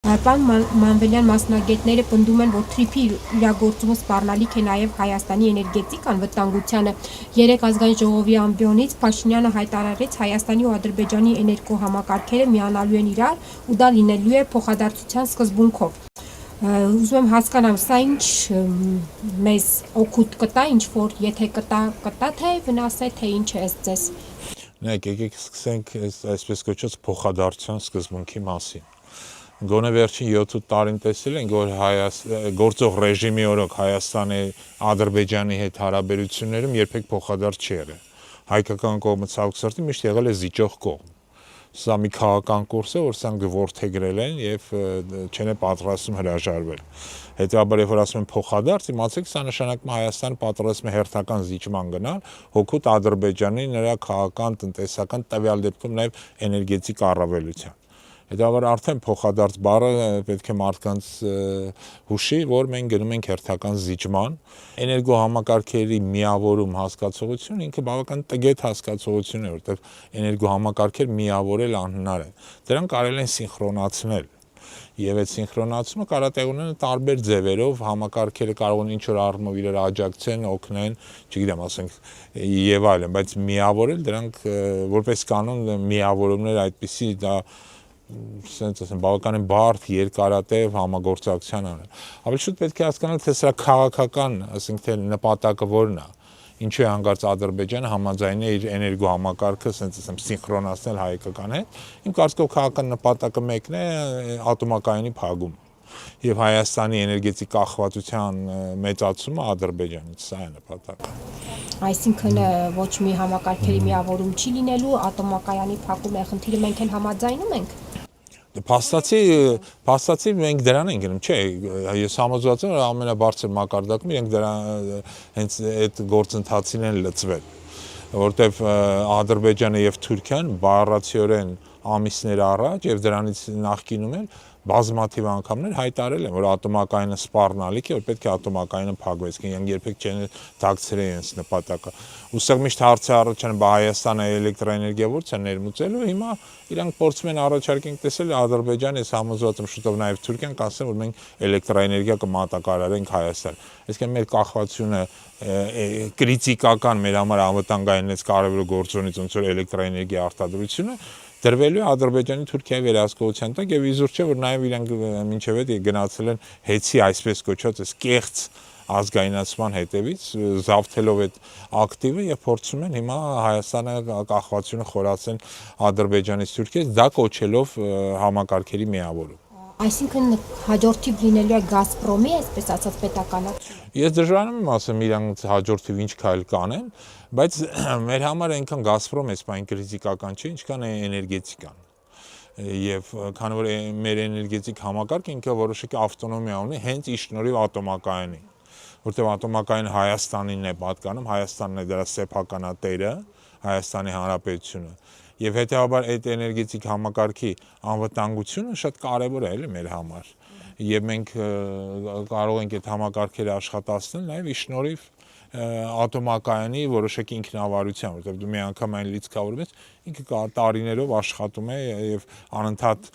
Պարոն Մանվելյան, մասնագետները պնդում են, որ թրիփի իրագործումը սպառնալիք է նաև Հայաստանի էներգետիկ անվտանգությանը։ Երեկ ազգային ժողովի ամբիոնից Փաշինյանը հայտարարեց, Հայաստանի ու Ադրբեջանի էներգոհամակարգերը միանալու են իրար ու դա լինելու է փոխադարձության սկզբունքով։ Ուզում եմ հասկանամ, սա ինչ մեզ օգուտ կտա, ինչ որ եթե կտա թե վնաս է, թե ինչ է ըստ ձեզ։ Նայեք, եկեք սկսենք այսպես կոչված փոխադարձության սկզբունքի մասին։ Գոնե վերջին 7-8 տարին տեսել ենք, որ գործող ռեժիմի օրոք Հայաստանի Ադրբեջանի հետ հարաբերություններում երբեք փոխադարձ չի եղել։ Հայկական կողմը ցավոք սրտի միշտ եղել է զիջող կողմ։ Սա մի քաղաքական կուրս է, որ սրանք որդեգրել են եւ չեն պատրաստում հրաժարվել։ Հետեւաբար, երբ որ ասում են փոխադարձ, իմացեք, սա նշանակում է Հայաստանը պատրաստվում է հերթական զիջման գնալ հօգուտ Ադրբեջանի նրա քաղաքական, տնտեսական, տվյալ դեպքում նաեւ էներգետիկ առավելության։ Հետեւաբար արդեն փոխադարձ բառը պետք է մարդկանց հուշի, որ մենք գնում ենք հերթական զիջման։ Էներգոհամակարգերի միավորում հասկացողություն ինքը բավական տգետ հասկացողություն է, որտեղ էներգոհամակարգեր միավորել անհնար է։ Դրանք կարելի է սինխրոնացնել։ Եվ այդ սինխրոնացումը կարող է ունենալ տարբեր ձևերով, համակարգերը կարող են ինչ-որ առումով իրար աջակցեն, օգնեն, չգիտեմ, ասենք, եւ այլն, բայց միավորել դրանք որպես կանոն միավորումներ այդպիսի դա sense ասեմ բավականին բարդ երկարատև համագործակցության անել։ Ավելի շուտ պետք է հասկանալ, թե սա քաղաքական, ասենք թե նպատակը որն է։ Ինչու է հանկարծ Ադրբեջանը համաձայնի է իր էներգոհամակարգը, sense ասեմ, սինխրոնացնել հայկական հետ։ Իմ կարծիքով քաղաքական նպատակը մեկն է ատոմակայանի փակում եւ Հայաստանի էներգետիկ կախվածության մեծացումը Ադրբեջանից, սա է նպատակը։ Այսինքն ոչ մի համակարգերի միավորում չի լինելու, ատոմակայանի փակում է խնդիրը, մենք էլ համաձայնում ենք։ Փաստացի մենք դրան ենք գնում, չէ, ես համոզված եմ, որ ամենաբարձր մակարդակում իրենք դրա հենց այդ գործընթացին են լծվել, որտեվ Ադրբեջանը եւ Թուրքիան բառացիորեն ամիսներ առաջ եւ դրանից նախկինում են բազմաթիվ անգամներ հայտարարել են, որ ատոմակայանը սպառնալիք է, որ պետք է ատոմակայանը փակվի, իրենք երբեք չեն դակցրել իրենց նպատակը։ Ուստեղ միշտ հարցը առաջանում, բա Հայաստանը էլեկտրաէներգիա ո՞րց է ներմուծելու, հիմա իրանք փորձում են առաջարկենք տեսել Ադրբեջանը, ես համոզված եմ շուտով նաև Թուրքիան կասեն, որ մենք էլեկտրաէներգիա կմատակարարենք Հայաստան։ Այսինքն մեր կախվածությունը կրիտիկական մեր համար անվտանգայինից կարևոր գործոնից ոնց որ էլեկտրաէներգիա արտադրությունը դրվելու է Ադրբեջանի Թուրքիայի վերահսկողության տակ եւ իզուր չէ որ նաեւ իրանք մինչեւ այդ գնացել են հեծի այսպես կոչված այս կեղծ ազգայնացման հետևից զավթելով այդ ակտիվը եւ փորձում են հիմա Հայաստանը կախվածությունը խորացնել Ադրբեջանից Թուրքիայից դա կոչելով համակարգերի միավորում։ Այսինքն հաջորդիվ լինելու է Գազպրոմի, այսպես ասած, պետականացումը։ Ես դժվարանում եմ ասեմ իրանք հաջորդիվ ինչ քայլ կանեն, բայց մեր համար այնքան Գազպրոմ էսպայն կրիտիկական չէ, ինչքան է էներգետիկան։ Եվ քանի որ մեր էներգետիկ համակարգը ինքը որոշակի ավտոնոմիա ունի հենց իր շնորհիվ ատոմակայանի, որտեղ ատոմակայանը Հայաստանին է պատկանում, Հայաստանն է դրա սեփականատերը, Հայաստանի Հանրապետությունը։ Եվ հետեւաբար այդ էներգետիկ համակարգի անվտանգությունը շատ կարևոր է էլի մեր համար։ Եվ մենք կարող ենք այդ համակարգերը աշխատացնել նաև իր շնորհիվ ատոմակայանի որոշակի ինքնավարության, որտեղ դու մի անգամ այն լիցքավորում ես, ինքը տարիներով աշխատում է եւ անընդհատ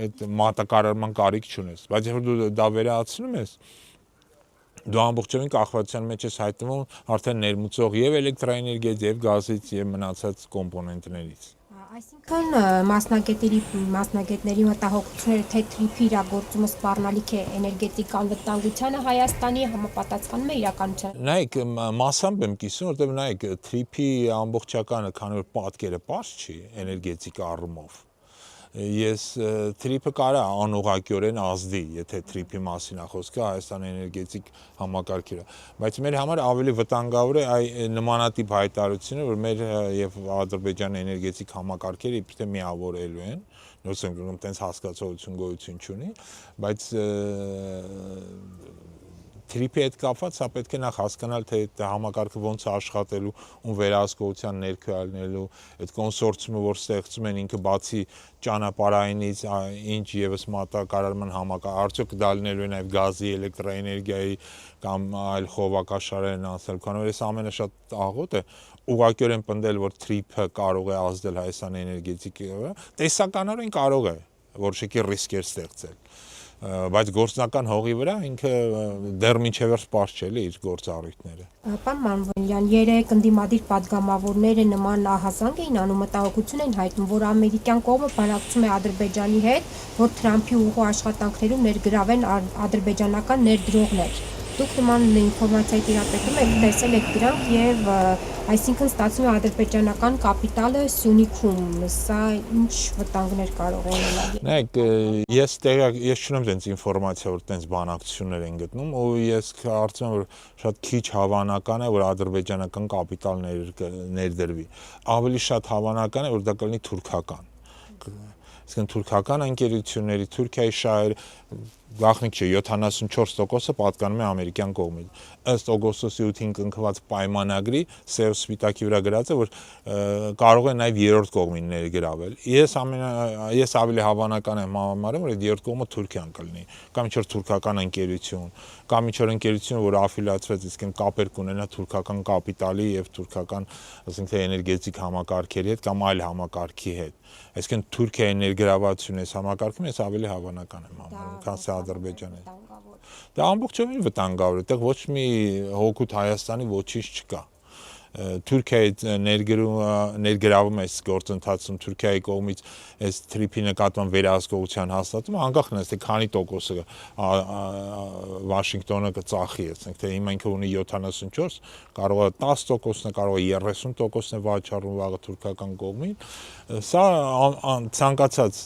այդ մատակարարման կարիք չունես։ Բայց երբ դու դա վերահացնում ես, դու ամբողջովին կախվածության մեջ ես հայտնվում արդեն ներմուծող եւ էլեկտրաէներգիայից եւ գազից եւ մնացած կոմպոնենտներից։ Այսինքն մասնագետների մտահոգությունները թե թրիփի իրագործումը սպառնալիք է էներգետիկ անվտանգությանը Հայաստանի համապատասխանում է իրականությանը։ Նայեք, մասամբ եմ կիսում, որտեղ նայեք թրիփի ամբողջականը, քանի որ պատկերը པարզ չի էներգետիկ առումով։ Ես թրիփը կարա անուղղակիորեն ազդի, եթե թրիփի մասին է խոսքը Հայաստանի էներգետիկ համակարգերը, բայց մեր համար ավելի վտանգավոր է այ նմանատիպ հայտարարությունը, որ մեր եւ Ադրբեջանի էներգետիկ համակարգերը իբր թե միավորելու են, նույնիսկ ընկնում տենց հասկացողություն գոյություն չունի, բայց թրիփի հետ կապված սա պետք է նախ հասկանալ, թե այդ համակարգը ոնց է աշխատելու, ում վերահսկողության ներքո ելնելու, այդ կոնսորցիումը, որ ստեղծում են ինքը բացի ճանապարհայինից, ինչ եւս մատակարարման համակարգ, արդյոք դա լինելու է նաեւ գազի, էլեկտրաէներգիայի կամ այլ խողովակաշարերն անցնել, քանի որ այս ամենը շատ աղոտ է, ուղղակիորեն պնդել, որ թրիփը կարող է ազդել Հայաստանի էներգետիկի վրա, տեսականորեն կարող է։ որոշակի ռիսկեր ստեղծել։ Բայց գործնական հողի վրա ինքը դեռ մինչև սպառ չէ իր գործառույթները։ Պարոն Մանուելյան, երեք ընդդիմադիր падգամավորները նման ահազանգ էին անում, մտահոգություն են հայտնում, որ ամերիկյան կողմը բանակցում է Ադրբեջանի հետ, որ Թրամփի ուղու աշխատանքներում ներգրավեն ադրբեջանական ներդրողներ։ Դուք նման ինֆորմացիայի տիրապետում եք, տեսել եք դրանք եւ այսինքն ստացվում է ադրբեջանական կապիտալը Սյունիքում, սա ինչ վտանգներ կարող է ունենալ։ Նայեք, ես չունեմ տենց ինֆորմացիա, որ տենց բանակցություններ են գտնում, ու ես կարծում եմ, որ շատ քիչ հավանական է, որ ադրբեջանական կապիտալ ներդրվի։ Ավելի շատ հավանական է, որ դա կլինի թուրքական։ Իսկն թուրքական ընկերությունների, Թուրքիայի շահերը գաղտնիք չէ, 74%-ը պատկանում է ամերիկյան կողմին։ Ըստ օգոստոսի 8-ին կնքված պայմանագրի սև սպիտակի վրա գրած է, որ կարող է նաև երրորդ կողմին ներգրավել։ Ես ավելի հավանական եմ համարում, որ այդ երրորդ կողմը Թուրքիան կլինի, կամ ինչ-որ թուրքական ընկերություն, կամ ինչ-որ ընկերություն, որ աֆիլիացված իսկն կապեր կունենա թուրքական կապիտալի եւ թուրքական, ասենք թե էներգետիկ համակարգերի հետ կամ այլ համակարգի հետ։ Այսինքն Թուրքիայի ներգրավվածությունը այս համակարգում ես ավելի հավանական եմ համարում, քան թե Ադրբեջանի։ Դա ամբողջովին վտանգավոր է, այդտեղ ոչ մի հօգուտ Հայաստանի ոչինչ չկա։ Թուրքիայի ներգրավում այս գործընթացում Թուրքիայի կողմից այս թրիփի նկատմամբ վերահսկողության հաստատումը անկախ նրանից թե քանի տոկոսը Վաշինգտոնը կծախի, ասենք թե հիմա ինքը ունի 74, կարող է 10%-ն է, կարող է 30%-ն է վաճառում վաղը թուրքական կողմին, սա ցանկացած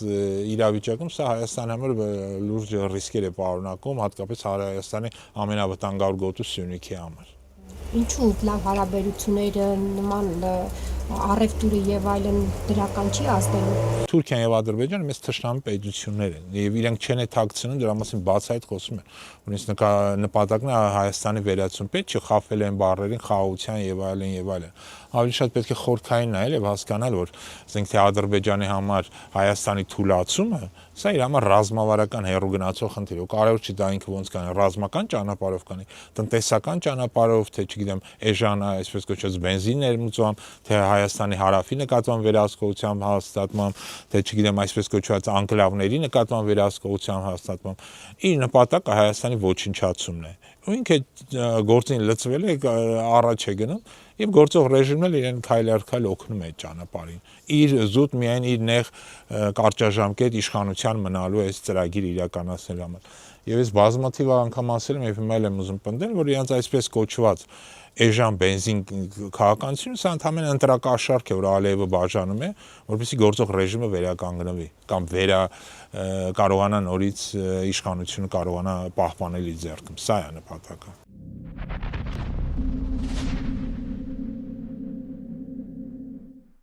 իրավիճակում սա Հայաստանի համար լուրջ ռիսկեր է պարունակում, հատկապես Հայաստանի ամենավտանգավոր գոտու Սյունիքի համար։ Ինչու լավ հարաբերությունները նման առևտուրը եւ այլն դրական չի ազդելու։ Թուրքիան եւ Ադրբեջանը մեծ թշնամի պետություններ են եւ իրենք չեն թաքցնում, դրա մասին բացահայտ խոսում են։ Ունես նպատակն է Հայաստանի վերացում, պետք չէ խაფել են բառերին խաղաղության եւ այլն եւ այլն։ Ավելի շատ պետք է խորքային նայել եւ հասկանալ, որ ասենք թե Ադրբեջանի համար Հայաստանի թուլացումը սա իր համար ռազմավարական հեռու գնացող խնդիր է։ Կարևոր չի դա ինքը ոնց կանի, ռազմական ճանապարհով կանի, տնտեսական ճանապարհով, թե չգիտեմ, էժան, այսպես կոչված բենզին ներմուծում, թե Հայաստանի հարավի նկատմամբ վերահսկողությամբ հաստատմամբ, թե չգիտեմ, այսպես կոչված անկլավների նկատմամբ վերահսկողությամբ հաստատմամբ, իր նպատակը Հայաստանի ոչնչացումն է։ Ու ինքը գործին լծվել է, առաջ է գնում եւ գործող ռեժիմն էլ իրեն քայլ առ քայլ օգնում է այդ ճանապարհին։ Իր զուտ միայն իր նեղ կարճաժամկետ իշխանության մնալու այս ծրագիր իրականացնելու համար։ Եվ ես բազմաթիվ անգամ ասել եմ եւ հիմա էլ եմ ուզում պնդել, որ իրանց այսպես կոչված էժան բենզին քաղաքականությունը սա ընդհանրապես ընտրակաշառք է, որ Ալիևը բաժանում է, որպեսզի գործող ռեժիմը վերականգնվի կամ կարողանա նորից իշխանությունը կարողանա պահպանել իր ձեռքում։ Սա է նպատակը։